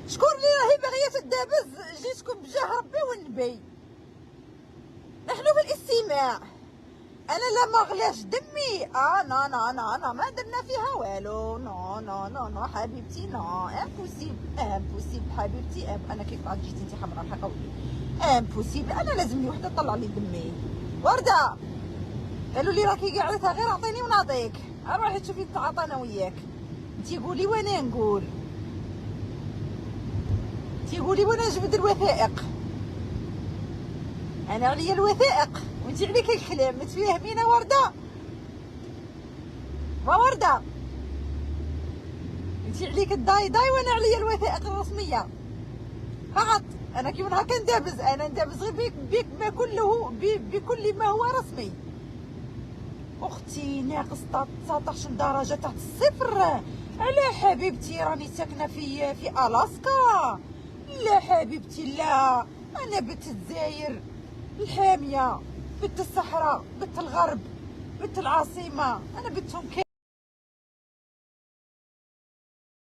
شكون اللي راهي باغيه تدابز؟ جيتكم بجاه ربي والنبي، نحن بالاستماع. انا لا ما غلاش دمي، انا ما درنا فيها والو. نو نو نو نو حبيبتي، نو امبوسيبل حبيبتي. انا كيف عاد جيتي انت حمراء الحق ولي امبوسيبل. انا لازمني وحده تطلع لي دمي. ورده قالوا لي راكي قاعدتها، غير اعطيني ونعطيك. روحي تشوفي نتعاطى انا وياك. انتي قولي وانا نقول، انتي قولي وانا نجبد الوثائق. انا عليا الوثائق وانتي عليك الكلام، متفاهمين ورده؟ ورده انتي عليك الداي وانا عليا الوثائق الرسميه فقط. انا كيف هكا ندابز؟ انا ندابز غير بك ما كله بكل ما هو رسمي. اختي ناقص 19 درجه تحت الصفر. على حبيبتي راني ساكنه في الاسكا. لا حبيبتي لا، انا بنت الجزائر الحاميه، بنت الصحراء، بنت الغرب، بنت العاصمه. انا بنتهم